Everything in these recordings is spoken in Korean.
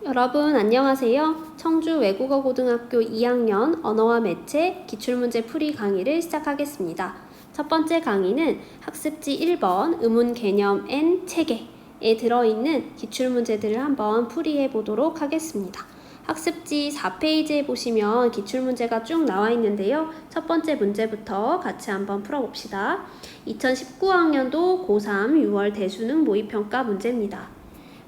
여러분 안녕하세요. 청주 외국어고등학교 2학년 언어와 매체 기출문제 풀이 강의를 시작하겠습니다. 첫 번째 강의는 학습지 1번 의문 개념 N 체계에 들어있는 기출문제들을 한번 풀이해 보도록 하겠습니다. 학습지 4페이지에 보시면 기출문제가 쭉 나와 있는데요. 첫 번째 문제부터 같이 한번 풀어봅시다. 2019학년도 고3 6월 대수능 모의평가 문제입니다.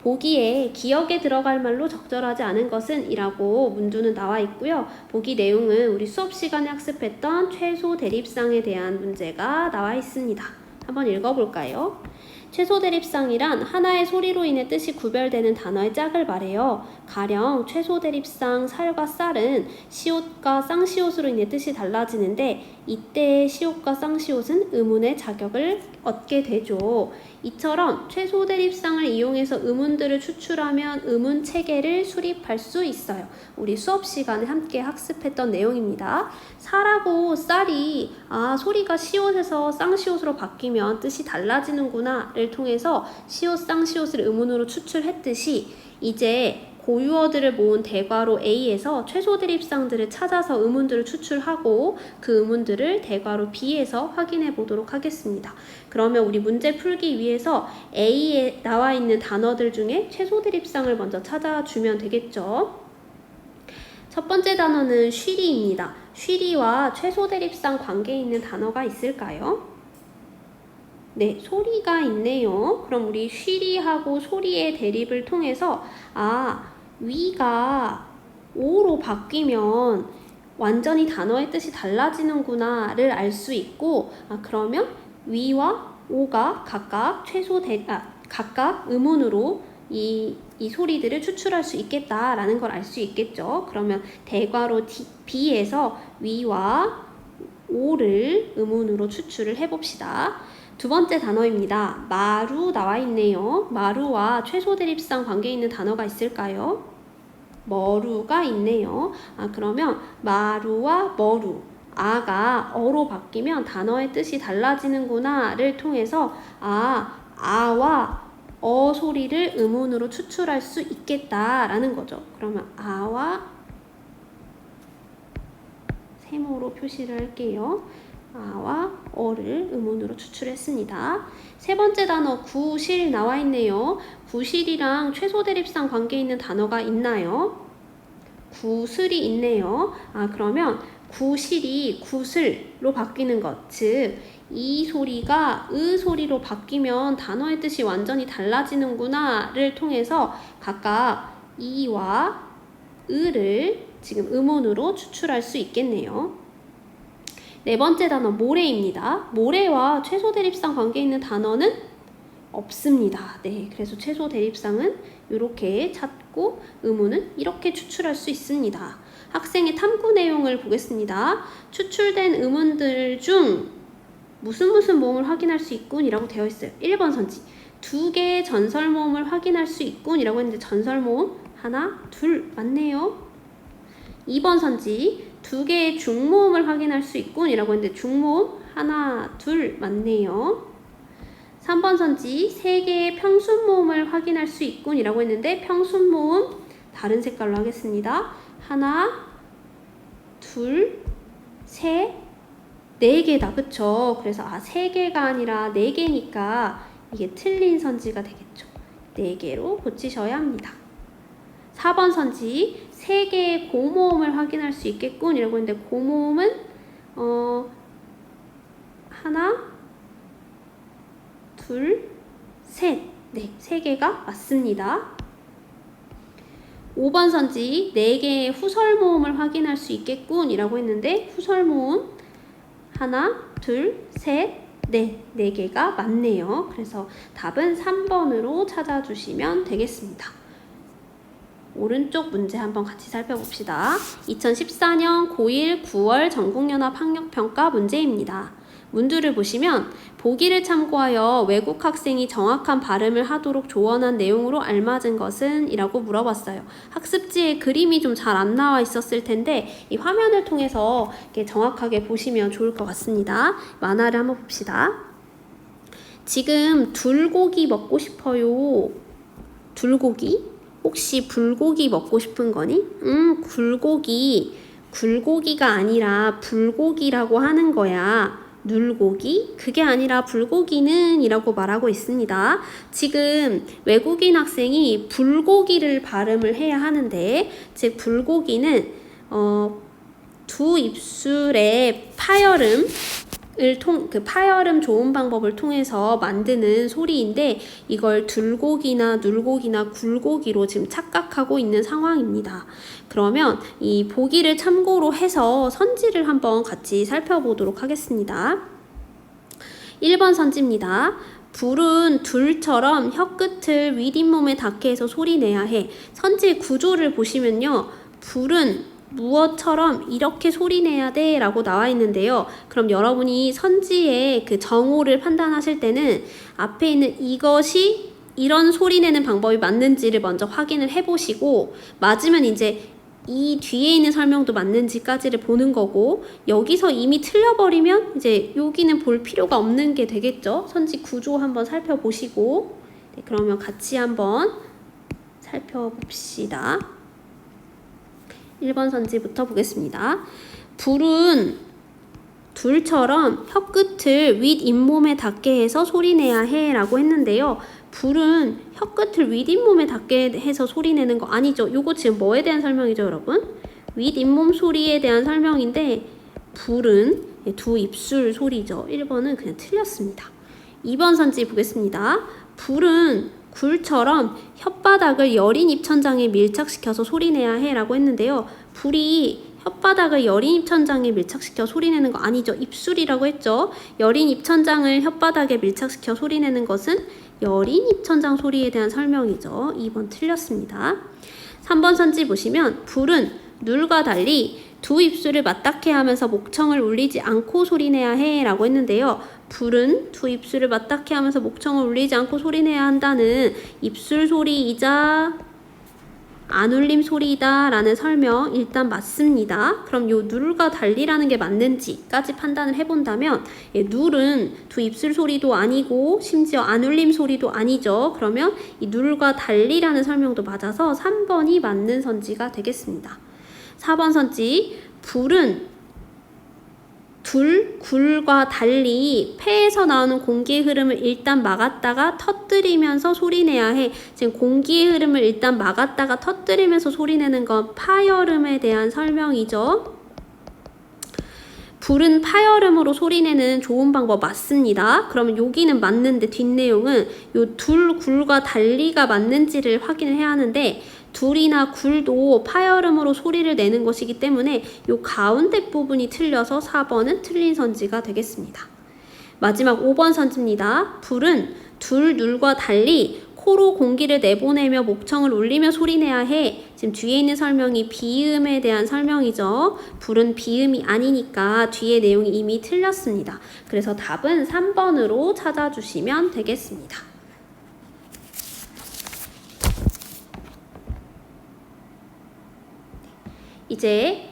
보기에 기억에 들어갈 말로 적절하지 않은 것은 이라고 문두는 나와 있고요. 보기 내용은 우리 수업 시간에 학습했던 최소 대립상에 대한 문제가 나와 있습니다. 한번 읽어볼까요? 최소 대립상이란 하나의 소리로 인해 뜻이 구별되는 단어의 짝을 말해요. 가령 최소 대립상 살과 쌀은 시옷과 쌍시옷으로 인해 뜻이 달라지는데 이때의 시옷과 쌍시옷은 의문의 자격을 얻게 되죠. 이처럼 최소 대립상을 이용해서 의문들을 추출하면 의문 체계를 수립할 수 있어요. 우리 수업 시간에 함께 학습했던 내용입니다. 살하고 쌀이 소리가 시옷에서 쌍시옷으로 바뀌면 뜻이 달라지는구나를 통해서 시옷, 쌍시옷을 의문으로 추출했듯이 이제 고유어들을 모은 대괄호 A에서 최소 대립상들을 찾아서 의문들을 추출하고 그 의문들을 대괄호 B에서 확인해 보도록 하겠습니다. 그러면 우리 문제 풀기 위해서 A에 나와 있는 단어들 중에 최소 대립상을 먼저 찾아주면 되겠죠. 첫 번째 단어는 쉬리입니다. 쉬리와 최소 대립상 관계에 있는 단어가 있을까요? 네, 소리가 있네요. 그럼 우리 쉬리하고 소리의 대립을 통해서 위가 오로 바뀌면 완전히 단어의 뜻이 달라지는구나를 알 수 있고 그러면 위와 오가 각각 각각 의문으로 이 소리들을 추출할 수 있겠다라는 걸 알 수 있겠죠. 그러면 대괄호 B에서 위와 오를 의문으로 추출을 해봅시다. 두 번째 단어입니다. 마루 나와 있네요. 마루와 최소 대립상 관계에 있는 단어가 있을까요? 머루가 있네요. 그러면 마루와 머루, 아가 어로 바뀌면 단어의 뜻이 달라지는구나를 통해서 아와 어 소리를 의문으로 추출할 수 있겠다라는 거죠. 그러면 아와 세모로 표시를 할게요. 아와 어를 의문으로 추출했습니다. 세 번째 단어 구실 나와 있네요. 구실이랑 최소 대립상 관계 있는 단어가 있나요? 구슬이 있네요. 그러면 구실이 구슬로 바뀌는 것, 즉 이 소리가 으 소리로 바뀌면 단어의 뜻이 완전히 달라지는구나를 통해서 각각 이와 으를 지금 의문으로 추출할 수 있겠네요. 네 번째 단어 모래입니다. 모래와 최소 대립상 관계 있는 단어는 없습니다. 네, 그래서 최소 대립상은 이렇게 찾고 의문은 이렇게 추출할 수 있습니다. 학생의 탐구 내용을 보겠습니다. 추출된 의문들 중 무슨 모음을 확인할 수 있군 이라고 되어 있어요. 1번 선지 2개의 전설 모음을 확인할 수 있군 이라고 했는데 전설 모음 하나, 둘 맞네요. 2번 선지 2개의 중모음을 확인할 수 있군 이라고 했는데 중모음 하나, 둘 맞네요. 3번 선지 3개의 평순모음을 확인할 수 있군 이라고 했는데 평순모음 다른 색깔로 하겠습니다. 하나, 둘, 셋, 4개다. 그쵸? 그래서 3개가 아니라 4개니까 이게 틀린 선지가 되겠죠. 4개로 고치셔야 합니다. 4번 선지 3개의 고모음을 확인할 수 있겠군 이라고 했는데 고모음은 하나, 둘, 셋. 네, 3개가 맞습니다. 5번 선지 4개의 후설 모음을 확인할 수 있겠군 이라고 했는데 후설 모음 하나, 둘, 셋, 넷. 4개가 맞네요. 그래서 답은 3번으로 찾아주시면 되겠습니다. 오른쪽 문제 한번 같이 살펴봅시다. 2014년 고1 9월 전국연합 학력평가 문제입니다. 문두를 보시면 보기를 참고하여 외국 학생이 정확한 발음을 하도록 조언한 내용으로 알맞은 것은? 이라고 물어봤어요. 학습지에 그림이 좀 잘 안 나와 있었을 텐데 이 화면을 통해서 이렇게 정확하게 보시면 좋을 것 같습니다. 만화를 한번 봅시다. 지금 둘고기 먹고 싶어요. 둘고기 혹시 불고기 먹고 싶은 거니? 굴고기가 아니라 불고기라고 하는 거야. 눌고기? 그게 아니라 불고기는 이라고 말하고 있습니다. 지금 외국인 학생이 불고기를 발음을 해야 하는데, 즉 불고기는 두 입술의 파열음 좋은 방법을 통해서 만드는 소리인데, 이걸 들고기나 눌고기나 굴고기로 지금 착각하고 있는 상황입니다. 그러면 이 보기를 참고로 해서 선지를 한번 같이 살펴보도록 하겠습니다. 1번 선지입니다. 불은 둘처럼 혀끝을 윗잇몸에 닿게 해서 소리내야 해. 선지 구조를 보시면요. 불은 무엇처럼 이렇게 소리내야 돼 라고 나와 있는데요. 그럼 여러분이 선지의 그 정오를 판단하실 때는 앞에 있는 이것이 이런 소리내는 방법이 맞는지를 먼저 확인을 해보시고, 맞으면 이제 이 뒤에 있는 설명도 맞는지까지를 보는 거고, 여기서 이미 틀려버리면 이제 여기는 볼 필요가 없는 게 되겠죠. 선지 구조 한번 살펴보시고, 네, 그러면 같이 한번 살펴봅시다. 1번 선지부터 보겠습니다. 불은 둘처럼 혀끝을 윗잇몸에 닿게 해서 소리내야 해 라고 했는데요. 불은 혀끝을 윗잇몸에 닿게 해서 소리내는 거 아니죠. 요거 지금 뭐에 대한 설명이죠, 여러분? 윗잇몸 소리에 대한 설명인데, 불은 두 입술 소리죠. 1번은 그냥 틀렸습니다. 2번 선지 보겠습니다. 불은 굴처럼 혓바닥을 여린 입천장에 밀착시켜서 소리내야 해 라고 했는데요. 불이 혓바닥을 여린 입천장에 밀착시켜 소리내는 거 아니죠. 입술이라고 했죠. 여린 입천장을 혓바닥에 밀착시켜 소리내는 것은 여린 입천장 소리에 대한 설명이죠. 2번 틀렸습니다. 3번 선지 보시면 불은 눌과 달리 두 입술을 맞닿게 하면서 목청을 울리지 않고 소리내야 해 라고 했는데요. 불은 두 입술을 맞닿게 하면서 목청을 울리지 않고 소리내야 한다는 입술 소리이자 안 울림 소리이다 라는 설명 일단 맞습니다. 그럼 요 눌과 달리라는 게 맞는지까지 판단을 해본다면, 눌은 두 입술 소리도 아니고 심지어 안 울림 소리도 아니죠. 그러면 이 눌과 달리라는 설명도 맞아서 3번이 맞는 선지가 되겠습니다. 4번 선지, 불은 굴과 달리 폐에서 나오는 공기의 흐름을 일단 막았다가 터뜨리면서 소리내야 해. 지금 공기의 흐름을 일단 막았다가 터뜨리면서 소리내는 건 파열음에 대한 설명이죠. 불은 파열음으로 소리내는 좋은 방법 맞습니다. 그러면 여기는 맞는데 뒷내용은 요 굴과 달리가 맞는지를 확인을 해야 하는데, 둘이나 굴도 파열음으로 소리를 내는 것이기 때문에 요 가운데 부분이 틀려서 4번은 틀린 선지가 되겠습니다. 마지막 5번 선지입니다. 불은 눌과 달리 코로 공기를 내보내며 목청을 울리며 소리내야 해. 지금 뒤에 있는 설명이 비음에 대한 설명이죠. 불은 비음이 아니니까 뒤에 내용이 이미 틀렸습니다. 그래서 답은 3번으로 찾아주시면 되겠습니다. 이제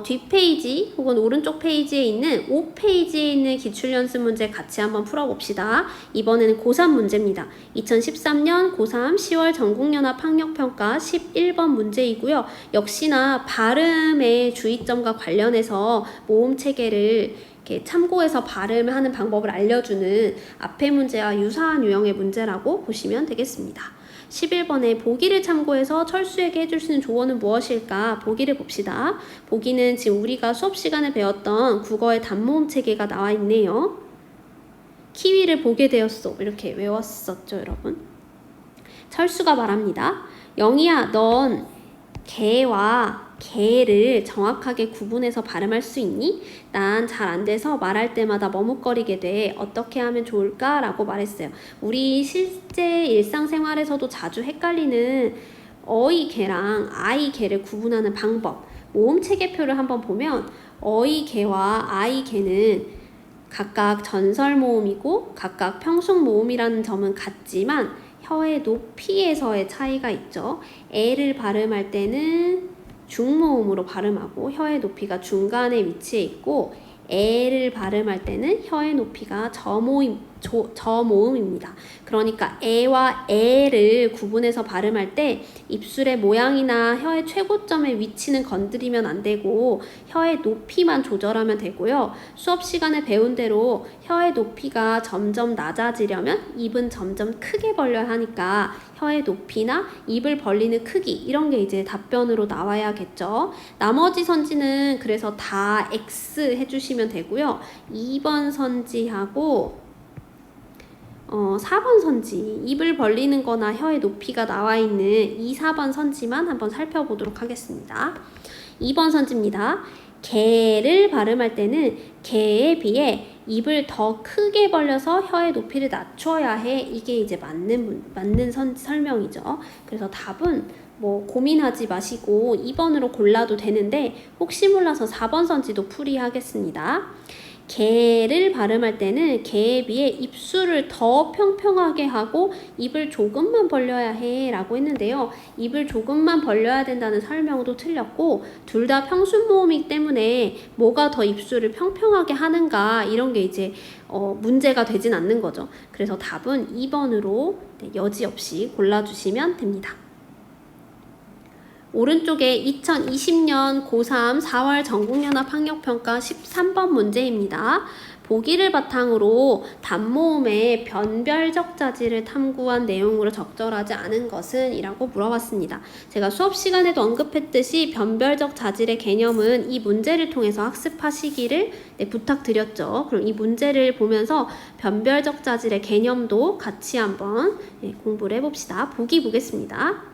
뒷페이지 혹은 오른쪽 페이지에 있는 5페이지에 있는 기출연습 문제 같이 한번 풀어봅시다. 이번에는 고3 문제입니다. 2013년 고3 10월 전국연합 학력평가 11번 문제이고요. 역시나 발음의 주의점과 관련해서 모음체계를 이렇게 참고해서 발음을 하는 방법을 알려주는 앞의 문제와 유사한 유형의 문제라고 보시면 되겠습니다. 11번에 보기를 참고해서 철수에게 해줄 수 있는 조언은 무엇일까? 보기를 봅시다. 보기는 지금 우리가 수업 시간에 배웠던 국어의 단모음 체계가 나와 있네요. 키위를 보게 되었어. 이렇게 외웠었죠, 여러분? 철수가 말합니다. 영희야, 넌 개와 개를 정확하게 구분해서 발음할 수 있니? 난 잘 안 돼서 말할 때마다 머뭇거리게 돼. 어떻게 하면 좋을까? 라고 말했어요. 우리 실제 일상생활에서도 자주 헷갈리는 어이 개랑 아이 개를 구분하는 방법. 모음 체계표를 한번 보면 어이 개와 아이 개는 각각 전설 모음이고 각각 평속 모음이라는 점은 같지만 혀의 높이에서의 차이가 있죠. 애를 발음할 때는 중모음으로 발음하고 혀의 높이가 중간에 위치해 있고, 애를 발음할 때는 혀의 높이가 저모음입니다. 그러니까 에와 에를 구분해서 발음할 때 입술의 모양이나 혀의 최고점의 위치는 건드리면 안 되고 혀의 높이만 조절하면 되고요. 수업 시간에 배운 대로 혀의 높이가 점점 낮아지려면 입은 점점 크게 벌려야 하니까 혀의 높이나 입을 벌리는 크기 이런 게 이제 답변으로 나와야겠죠. 나머지 선지는 그래서 다 X 해주시면 되고요. 2번 선지하고 4번 선지, 입을 벌리는 거나 혀의 높이가 나와 있는 2, 4번 선지만 한번 살펴보도록 하겠습니다. 2번 선지입니다. 개를 발음할 때는 개에 비해 입을 더 크게 벌려서 혀의 높이를 낮춰야 해. 이게 이제 맞는 설명이죠. 그래서 답은 뭐 고민하지 마시고 2번으로 골라도 되는데 혹시 몰라서 4번 선지도 풀이하겠습니다. 개를 발음할 때는 개에 비해 입술을 더 평평하게 하고 입을 조금만 벌려야 해 라고 했는데요. 입을 조금만 벌려야 된다는 설명도 틀렸고 둘 다 평순모음이기 때문에 뭐가 더 입술을 평평하게 하는가 이런 게 이제 문제가 되진 않는 거죠. 그래서 답은 2번으로 여지없이 골라주시면 됩니다. 오른쪽에 2020년 고3 4월 전국연합학력평가 13번 문제입니다. 보기를 바탕으로 단모음의 변별적 자질을 탐구한 내용으로 적절하지 않은 것은? 이라고 물어봤습니다. 제가 수업 시간에도 언급했듯이 변별적 자질의 개념은 이 문제를 통해서 학습하시기를 부탁드렸죠. 그럼 이 문제를 보면서 변별적 자질의 개념도 같이 한번 공부를 해봅시다. 보기 보겠습니다.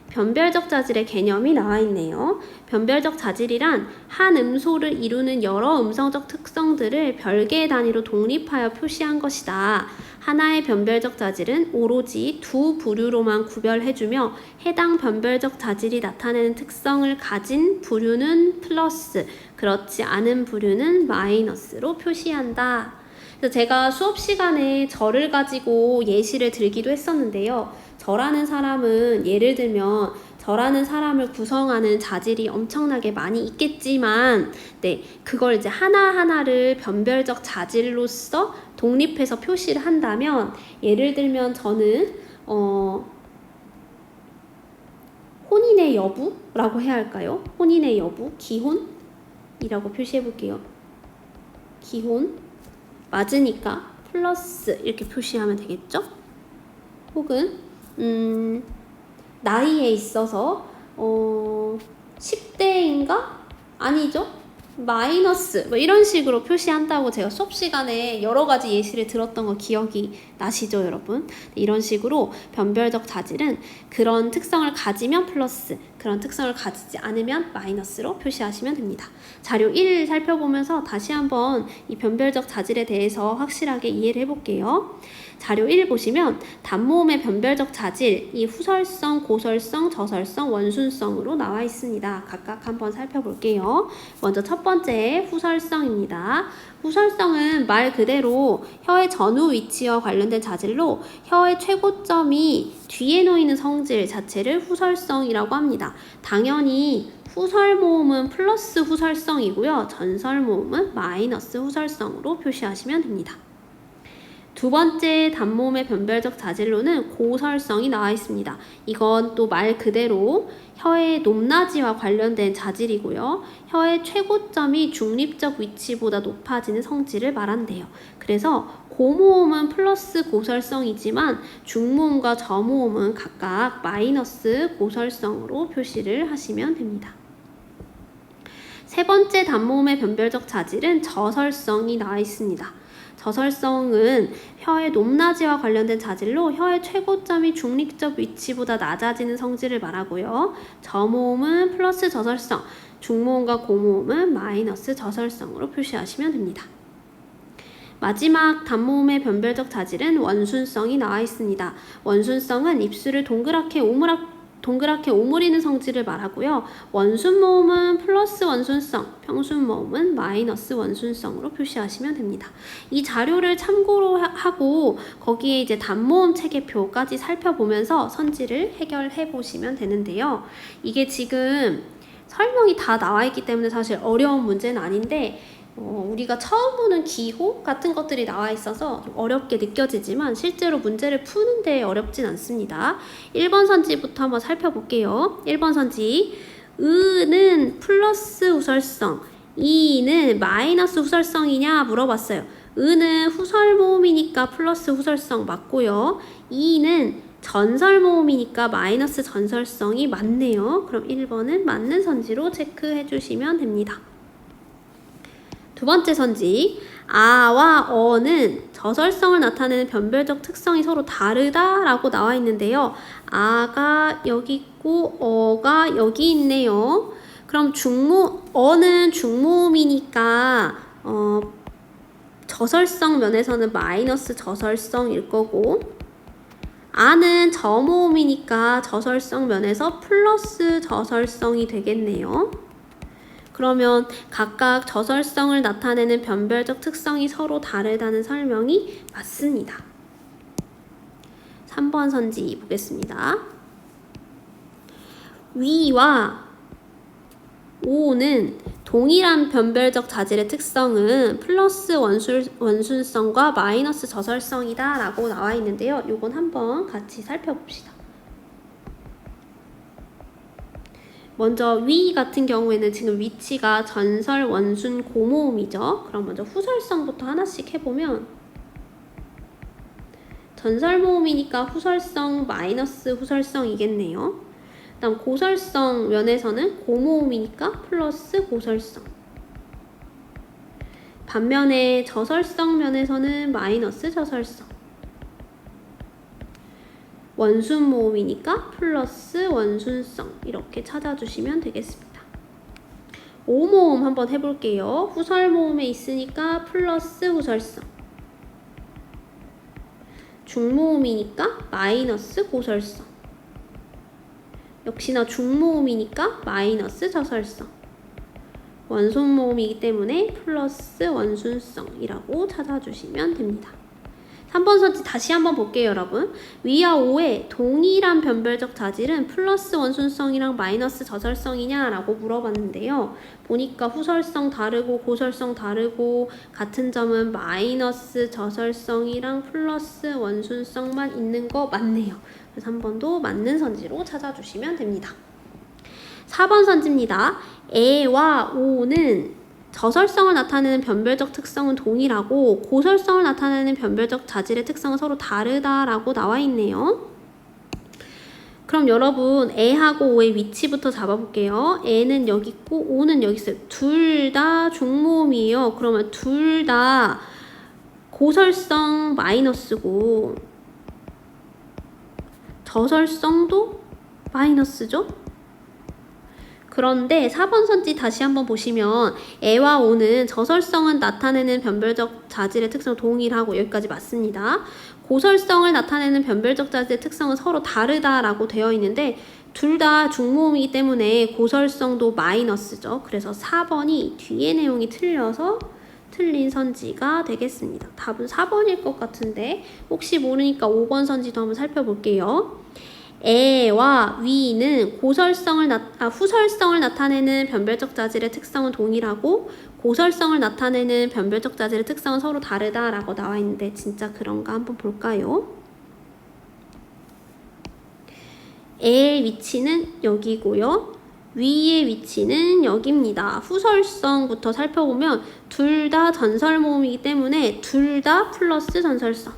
변별적 자질의 개념이 나와 있네요. 변별적 자질이란 한 음소를 이루는 여러 음성적 특성들을 별개의 단위로 독립하여 표시한 것이다. 하나의 변별적 자질은 오로지 두 부류로만 구별해주며 해당 변별적 자질이 나타내는 특성을 가진 부류는 플러스, 그렇지 않은 부류는 마이너스로 표시한다. 그래서 제가 수업 시간에 저를 가지고 예시를 들기도 했었는데요. 저라는 사람은 예를 들면 저라는 사람을 구성하는 자질이 엄청나게 많이 있겠지만 그걸 이제 하나하나를 변별적 자질로서 독립해서 표시를 한다면 예를 들면 저는 혼인의 여부라고 해야 할까요? 혼인의 여부, 기혼이라고 표시해 볼게요. 기혼 맞으니까 플러스 이렇게 표시하면 되겠죠? 혹은 나이에 있어서 10대인가? 아니죠? 마이너스 뭐 이런 식으로 표시한다고 제가 수업 시간에 여러 가지 예시를 들었던 거 기억이 나시죠, 여러분? 이런 식으로 변별적 자질은 그런 특성을 가지면 플러스, 그런 특성을 가지지 않으면 마이너스로 표시하시면 됩니다. 자료 1 살펴보면서 다시 한번 이 변별적 자질에 대해서 확실하게 이해를 해볼게요. 자료 1 보시면 단모음의 변별적 자질, 이 후설성, 고설성, 저설성, 원순성으로 나와 있습니다. 각각 한번 살펴볼게요. 먼저 첫 번째 후설성입니다. 후설성은 말 그대로 혀의 전후 위치와 관련된 자질로 혀의 최고점이 뒤에 놓이는 성질 자체를 후설성이라고 합니다. 당연히 후설모음은 플러스 후설성이고요. 전설모음은 마이너스 후설성으로 표시하시면 됩니다. 두 번째 단모음의 변별적 자질로는 고설성이 나와 있습니다. 이건 또 말 그대로 혀의 높낮이와 관련된 자질이고요. 혀의 최고점이 중립적 위치보다 높아지는 성질을 말한대요. 그래서 고모음은 플러스 고설성이지만 중모음과 저모음은 각각 마이너스 고설성으로 표시를 하시면 됩니다. 세 번째 단모음의 변별적 자질은 저설성이 나와 있습니다. 저설성은 혀의 높낮이와 관련된 자질로 혀의 최고점이 중립적 위치보다 낮아지는 성질을 말하고요. 저모음은 플러스 저설성, 중모음과 고모음은 마이너스 저설성으로 표시하시면 됩니다. 마지막 단모음의 변별적 자질은 원순성이 나와 있습니다. 원순성은 입술을 동그랗게 오므리는 성질을 말하고요. 원순모음은 플러스 원순성, 평순모음은 마이너스 원순성으로 표시하시면 됩니다. 이 자료를 참고로 하고 거기에 이제 단모음 체계표까지 살펴보면서 선지를 해결해 보시면 되는데요. 이게 지금 설명이 다 나와 있기 때문에 사실 어려운 문제는 아닌데 우리가 처음 보는 기호 같은 것들이 나와 있어서 좀 어렵게 느껴지지만 실제로 문제를 푸는데 어렵진 않습니다. 1번 선지부터 한번 살펴볼게요. 1번 선지. 으는 플러스 후설성, 이는 마이너스 후설성이냐 물어봤어요. 으는 후설 모음이니까 플러스 후설성 맞고요. 이는 전설 모음이니까 마이너스 전설성이 맞네요. 그럼 1번은 맞는 선지로 체크해 주시면 됩니다. 두 번째 선지. 아와 어는 저설성을 나타내는 변별적 특성이 서로 다르다라고 나와 있는데요. 아가 여기 있고 어가 여기 있네요. 그럼 어는 중모음이니까 저설성 면에서는 마이너스 저설성일 거고, 아는 저모음이니까 저설성 면에서 플러스 저설성이 되겠네요. 그러면 각각 저설성을 나타내는 변별적 특성이 서로 다르다는 설명이 맞습니다. 3번 선지 보겠습니다. 위와 오는 동일한 변별적 자질의 특성은 플러스 원순성과 마이너스 저설성이다 라고 나와 있는데요. 요건 한번 같이 살펴봅시다. 먼저 위 같은 경우에는 지금 위치가 전설, 원순, 고모음이죠. 그럼 먼저 후설성부터 하나씩 해보면, 전설 모음이니까 후설성 마이너스 후설성이겠네요. 다음 고설성 면에서는 고모음이니까 플러스 고설성. 반면에 저설성 면에서는 마이너스 저설성. 원순 모음이니까 플러스 원순성. 이렇게 찾아주시면 되겠습니다. 오모음 한번 해볼게요. 후설 모음에 있으니까 플러스 후설성. 중모음이니까 마이너스 고설성. 역시나 중모음이니까 마이너스 저설성. 원순 모음이기 때문에 플러스 원순성이라고 찾아주시면 됩니다. 3번 선지 다시 한번 볼게요, 여러분. 위와 오의 동일한 변별적 자질은 플러스 원순성이랑 마이너스 저설성이냐라고 물어봤는데요. 보니까 후설성 다르고 고설성 다르고 같은 점은 마이너스 저설성이랑 플러스 원순성만 있는 거 맞네요. 그래서 한 번 더 맞는 선지로 찾아주시면 됩니다. 4번 선지입니다. 에와 오는 저설성을 나타내는 변별적 특성은 동일하고 고설성을 나타내는 변별적 자질의 특성은 서로 다르다라고 나와 있네요. 그럼 여러분 에하고 오의 위치부터 잡아볼게요. 에는 여기 있고 오는 여기 있어요. 둘 다 중모음이에요. 그러면 둘 다 고설성 마이너스고 저설성도 마이너스죠? 그런데 4번 선지 다시 한번 보시면 에와 오는 저설성은 나타내는 변별적 자질의 특성 동일하고 여기까지 맞습니다. 고설성을 나타내는 변별적 자질의 특성은 서로 다르다라고 되어 있는데 둘 다 중모음이기 때문에 고설성도 마이너스죠. 그래서 4번이 뒤에 내용이 틀려서 틀린 선지가 되겠습니다. 답은 4번일 것 같은데 혹시 모르니까 5번 선지도 한번 살펴볼게요. 에와 위는 후설성을 나타내는 변별적 자질의 특성은 동일하고 고설성을 나타내는 변별적 자질의 특성은 서로 다르다라고 나와 있는데 진짜 그런가 한번 볼까요? 에의 위치는 여기고요. 위의 위치는 여기입니다. 후설성부터 살펴보면 둘 다 전설 모음이기 때문에 둘 다 플러스 전설성.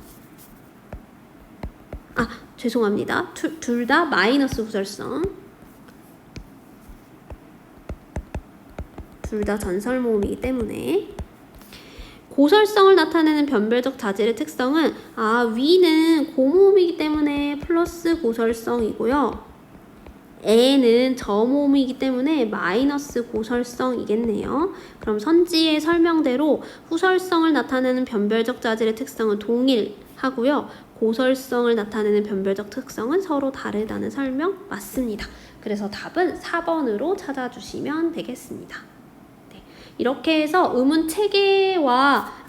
죄송합니다. 둘 다 마이너스 후설성. 둘 다 전설 모음이기 때문에. 고설성을 나타내는 변별적 자질의 특성은 위는 고모음이기 때문에 플러스 고설성이고요. 에는 저모음이기 때문에 마이너스 고설성이겠네요. 그럼 선지의 설명대로 후설성을 나타내는 변별적 자질의 특성은 동일하고요. 고설성을 나타내는 변별적 특성은 서로 다르다는 설명 맞습니다. 그래서 답은 4번으로 찾아주시면 되겠습니다. 네. 이렇게 해서 의문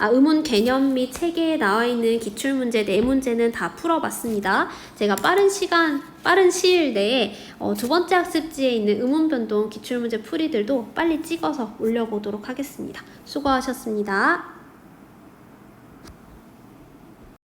의문 개념 및 체계에 나와 있는 기출문제 4문제는 다 풀어봤습니다. 제가 빠른 시일 내에 두 번째 학습지에 있는 의문 변동 기출문제 풀이들도 빨리 찍어서 올려보도록 하겠습니다. 수고하셨습니다.